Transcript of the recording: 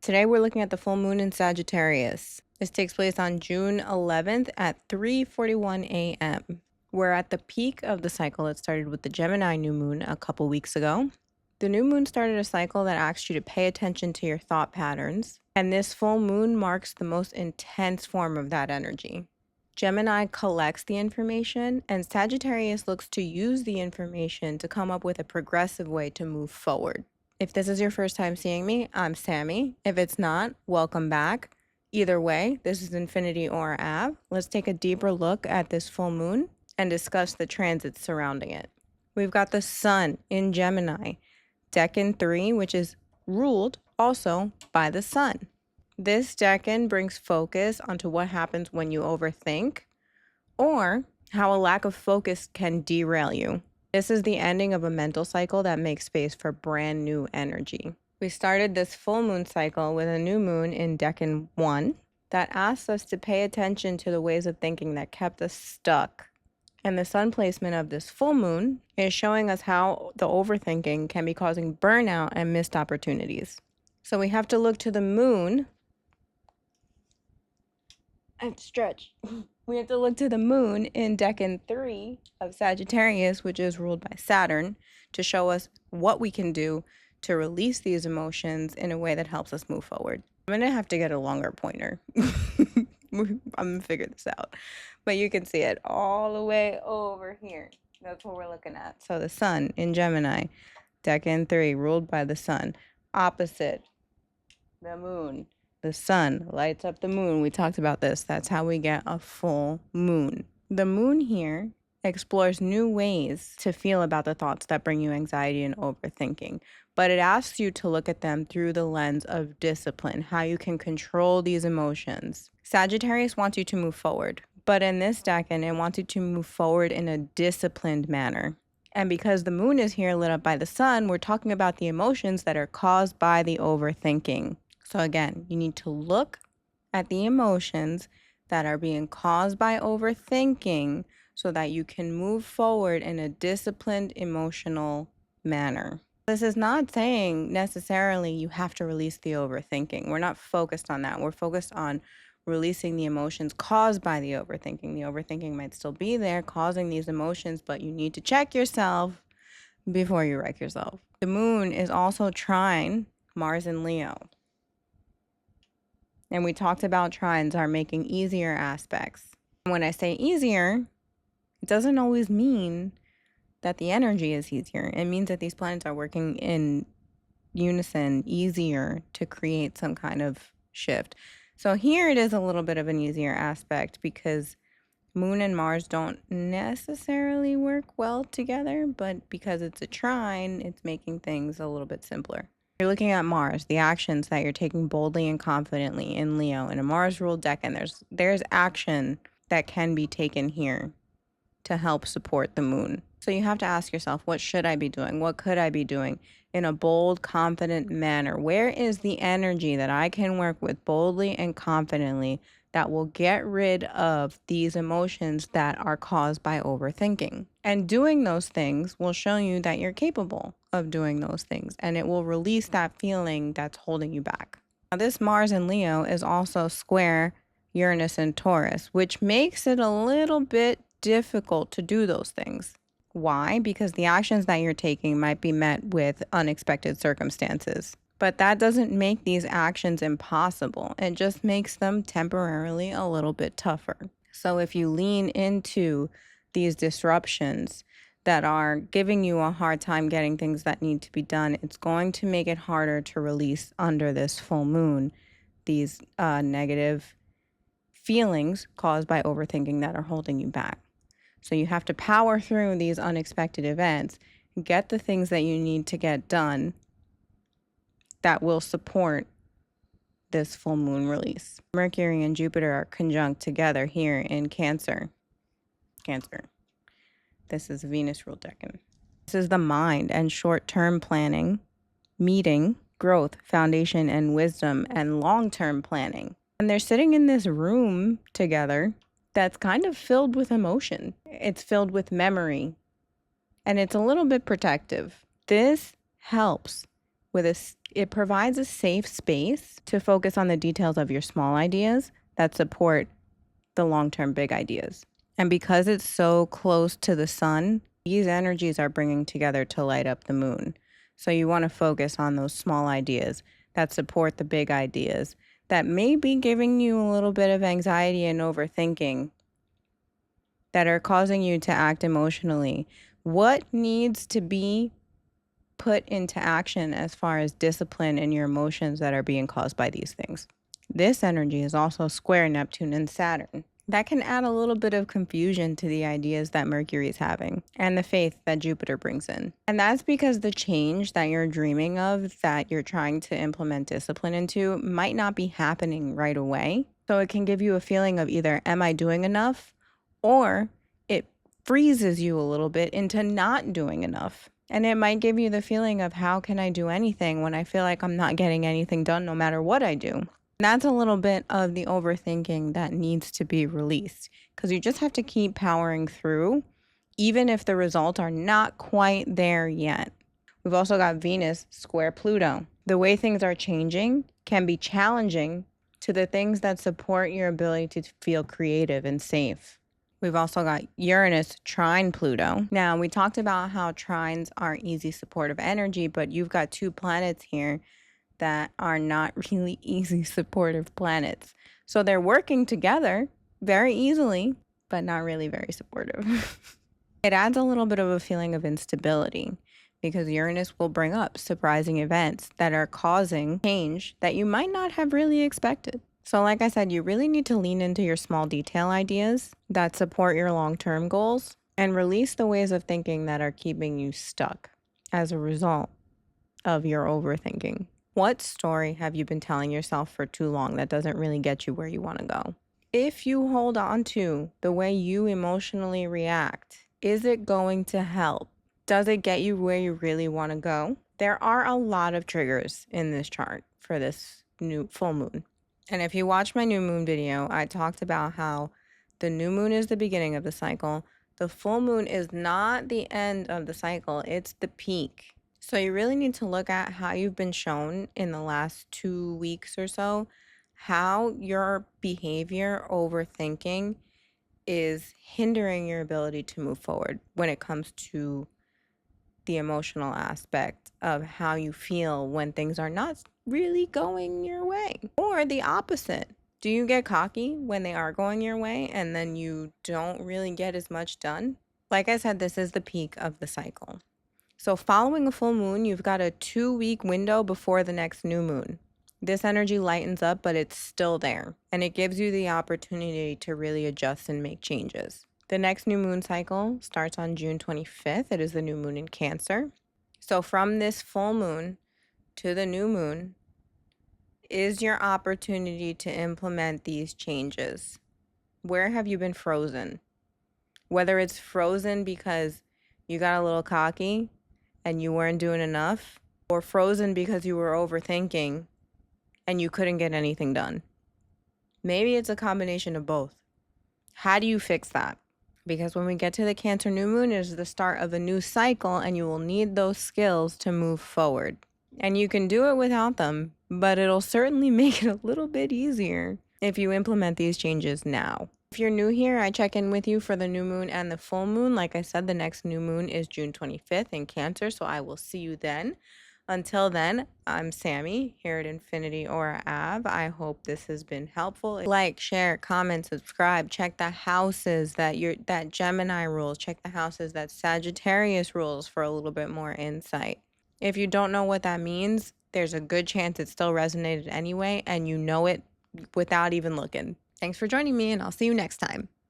Today we're looking at the full moon in Sagittarius. This takes place on June 11th at 3:41 a.m. We're at the peak of the cycle. It started with the Gemini new moon a couple weeks ago. The new moon started a cycle that asks you to pay attention to your thought patterns, and this full moon marks the most intense form of that energy. Gemini collects the information, and Sagittarius looks to use the information to come up with a progressive way to move forward. If this is your first time seeing me, I'm Sammy. If it's not, welcome back. Either way, this is Infinity or Av. Let's take a deeper look at this full moon and discuss the transits surrounding it. We've got the sun in Gemini, decan 3, which is ruled also by the sun. This decan brings focus onto what happens when you overthink or how a lack of focus can derail you. This is the ending of a mental cycle that makes space for brand new energy. We started this full moon cycle with a new moon in decan 1 that asks us to pay attention to the ways of thinking that kept us stuck. And the sun placement of this full moon is showing us how the overthinking can be causing burnout and missed opportunities. So we have to look to the moon and stretch. We have to look to the moon in decan 3 of Sagittarius, which is ruled by Saturn, to show us what we can do to release these emotions in a way that helps us move forward. I'm going to have to get a longer pointer. I'm going to figure this out. But you can see it all the way over here. That's what we're looking at. So the sun in Gemini, decan 3, ruled by the sun. Opposite, the moon. The sun lights up the moon. We talked about this. That's how we get a full moon. The moon here explores new ways to feel about the thoughts that bring you anxiety and overthinking. But it asks you to look at them through the lens of discipline, how you can control these emotions. Sagittarius wants you to move forward. But in this decan, it wants you to move forward in a disciplined manner. And because the moon is here lit up by the sun, we're talking about the emotions that are caused by the overthinking. So again, you need to look at the emotions that are being caused by overthinking so that you can move forward in a disciplined emotional manner. This is not saying necessarily you have to release the overthinking. We're not focused on that. We're focused on releasing the emotions caused by the overthinking. The overthinking might still be there causing these emotions, but you need to check yourself before you wreck yourself. The moon is also trine Mars in Leo. And we talked about trines are making easier aspects. When I say easier, it doesn't always mean that the energy is easier. It means that these planets are working in unison, easier to create some kind of shift. So here it is a little bit of an easier aspect because Moon and Mars don't necessarily work well together, but because it's a trine, it's making things a little bit simpler. You're looking at Mars, the actions that you're taking boldly and confidently in Leo. In a Mars-ruled decan, there's action that can be taken here to help support the moon. So you have to ask yourself, what should I be doing? What could I be doing in a bold, confident manner? Where is the energy that I can work with boldly and confidently that will get rid of these emotions that are caused by overthinking? And doing those things will show you that you're capable of doing those things, and it will release that feeling that's holding you back. Now, this Mars in Leo is also square Uranus and Taurus, which makes it a little bit difficult to do those things. Why? Because the actions that you're taking might be met with unexpected circumstances. But that doesn't make these actions impossible. It just makes them temporarily a little bit tougher. So if you lean into these disruptions that are giving you a hard time getting things that need to be done, it's going to make it harder to release under this full moon these negative feelings caused by overthinking that are holding you back. So you have to power through these unexpected events, get the things that you need to get done that will support this full moon release. Mercury and Jupiter are conjunct together here in Cancer. This is a Venus ruled decan. This is the mind and short-term planning, meeting, growth, foundation, and wisdom, and long-term planning. And they're sitting in this room together that's kind of filled with emotion. It's filled with memory, and it's a little bit protective. This helps it provides a safe space to focus on the details of your small ideas that support the long-term big ideas. And because it's so close to the sun, these energies are bringing together to light up the moon. So you want to focus on those small ideas that support the big ideas that may be giving you a little bit of anxiety and overthinking, that are causing you to act emotionally. What needs to be put into action as far as discipline in your emotions that are being caused by these things? This energy is also square Neptune and Saturn. That can add a little bit of confusion to the ideas that Mercury is having and the faith that Jupiter brings in. And that's because the change that you're dreaming of, that you're trying to implement discipline into, might not be happening right away. So it can give you a feeling of either, am I doing enough? Or it freezes you a little bit into not doing enough. And it might give you the feeling of, how can I do anything when I feel like I'm not getting anything done no matter what I do? That's a little bit of the overthinking that needs to be released, because you just have to keep powering through, even if the results are not quite there yet. We've also got Venus square Pluto. The way things are changing can be challenging to the things that support your ability to feel creative and safe. We've also got Uranus trine Pluto. Now, we talked about how trines are easy supportive energy, but you've got two planets here that are not really easy supportive planets. So they're working together very easily, but not really very supportive. It adds a little bit of a feeling of instability, because Uranus will bring up surprising events that are causing change that you might not have really expected. So like I said, you really need to lean into your small detail ideas that support your long-term goals and release the ways of thinking that are keeping you stuck as a result of your overthinking. What story have you been telling yourself for too long that doesn't really get you where you want to go? If you hold on to the way you emotionally react, is it going to help? Does it get you where you really want to go? There are a lot of triggers in this chart for this new full moon. And if you watch my new moon video, I talked about how the new moon is the beginning of the cycle. The full moon is not the end of the cycle, it's the peak. So you really need to look at how you've been shown in the last 2 weeks or so, how your behavior, overthinking, is hindering your ability to move forward when it comes to the emotional aspect of how you feel when things are not really going your way. Or the opposite. Do you get cocky when they are going your way and then you don't really get as much done? Like I said, this is the peak of the cycle. So following a full moon, you've got a 2-week window before the next new moon. This energy lightens up, but it's still there, and it gives you the opportunity to really adjust and make changes. The next new moon cycle starts on June 25th. It is the new moon in Cancer. So from this full moon to the new moon is your opportunity to implement these changes. Where have you been frozen? Whether it's frozen because you got a little cocky and you weren't doing enough, or frozen because you were overthinking and you couldn't get anything done. Maybe it's a combination of both. How do you fix that? Because when we get to the Cancer new moon, it is the start of a new cycle, and you will need those skills to move forward. And you can do it without them, but it'll certainly make it a little bit easier if you implement these changes now. If you're new here, I check in with you for the new moon and the full moon. Like I said, the next new moon is June 25th in Cancer, so I will see you then. Until then, I'm Sammy here at Infinity Aura Ave. I hope this has been helpful. Like, share, comment, subscribe. Check the houses that Gemini rules. Check the houses that Sagittarius rules for a little bit more insight. If you don't know what that means, there's a good chance it still resonated anyway, and you know it without even looking. Thanks for joining me, and I'll see you next time.